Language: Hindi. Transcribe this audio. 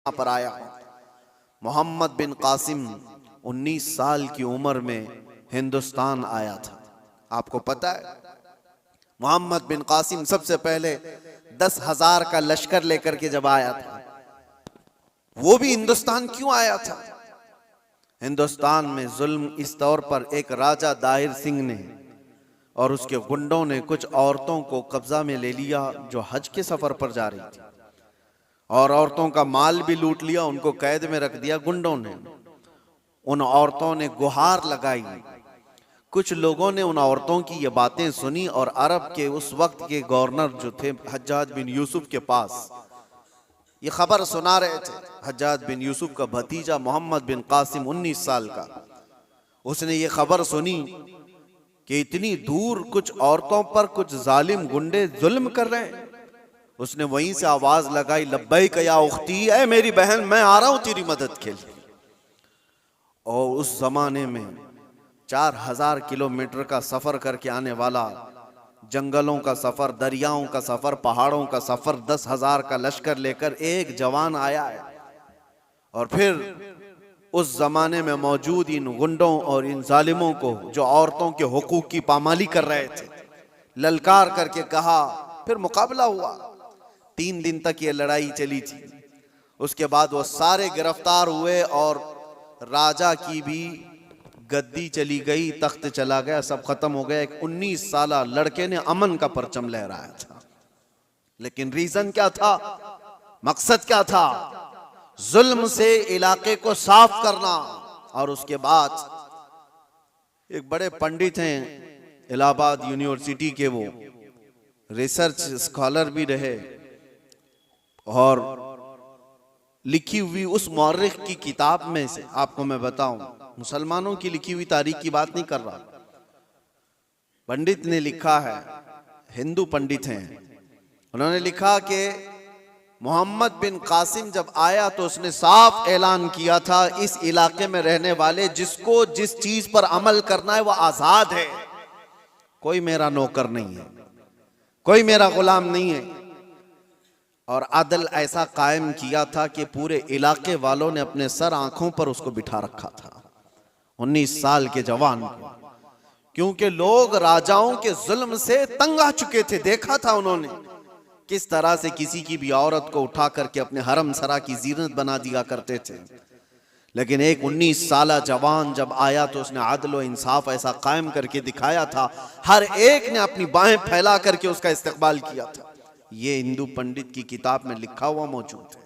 यहाँ पर आया हूँ। मोहम्मद बिन कासिम 19 साल की उम्र में हिंदुस्तान आया था। आपको पता है मोहम्मद बिन कासिम सबसे पहले 10,000 का लश्कर लेकर के जब आया था, वो भी हिंदुस्तान क्यों आया था? हिंदुस्तान में जुल्म इस तौर पर एक राजा दाहिर सिंह ने और उसके गुंडों ने कुछ औरतों को कब्जा में ले लिया जो हज के सफर पर जा रही थी, और औरतों का माल भी लूट लिया, उनको कैद में रख दिया गुंडों ने। उन औरतों ने गुहार लगाई। कुछ लोगों ने उन औरतों की ये बातें सुनी और अरब के उस वक्त के गवर्नर जो थे हज्जाज बिन यूसुफ के पास ये खबर सुना रहे थे। हज्जाज बिन यूसुफ का भतीजा मोहम्मद बिन कासिम 19 साल का, उसने ये खबर सुनी कि इतनी दूर कुछ औरतों पर कुछ जालिम गुंडे जुल्म कर रहे हैं। उसने वहीं से आवाज लगाई, लब्बैक या उख्ती, ऐ मेरी बहन मैं आ रहा हूं तेरी मदद के लिए। और उस जमाने में 4000 किलोमीटर का सफर करके आने वाला, जंगलों का सफर, दरियाओं का सफर, पहाड़ों का सफर, 10,000 का लश्कर लेकर एक जवान आया है। और फिर उस जमाने में मौजूद इन गुंडों और इन जालिमों को जो औरतों के हुकूक की पामाली कर रहे थे, ललकार करके कहा। फिर मुकाबला हुआ। 3 दिन तक ये लड़ाई चली थी। उसके बाद वो सारे गिरफ्तार हुए और राजा की भी गद्दी चली गई, तख्त चला गया, सब खत्म हो गया। एक 19 साला लड़के ने अमन का परचम लहराया था, लेकिन रीजन क्या था, मकसद क्या था? जुल्म से इलाके को साफ करना। और उसके बाद एक बड़े पंडित हैं इलाहाबाद यूनिवर्सिटी के, वो रिसर्च स्कॉलर भी रहे, और लिखी हुई उस मौर्रिख की किताब में से आपको मैं बताऊं, मुसलमानों की लिखी हुई तारीख की बात नहीं कर रहा, पंडित ने लिखा है, हिंदू पंडित हैं, उन्होंने लिखा कि मोहम्मद बिन कासिम जब आया तो उसने साफ ऐलान किया था, इस इलाके में रहने वाले जिसको जिस चीज पर अमल करना है वो आजाद है, कोई मेरा नौकर नहीं है, कोई मेरा गुलाम नहीं है। और अदल ऐसा कायम किया था कि पूरे इलाके वालों ने अपने सर आंखों पर उसको बिठा रखा था, 19 साल के जवान को, क्योंकि लोग राजाओं के जुल्म से तंग आ चुके थे। देखा था उन्होंने किस तरह से किसी की भी औरत को उठा करके अपने हरम सरा की जीनत बना दिया करते थे। लेकिन एक 19 साला जवान जब आया तो उसने अदल व इंसाफ ऐसा कायम करके दिखाया था, हर एक ने अपनी बाहें फैला करके उसका इस्तकबाल किया था। ये हिंदू पंडित की किताब में लिखा हुआ मौजूद है।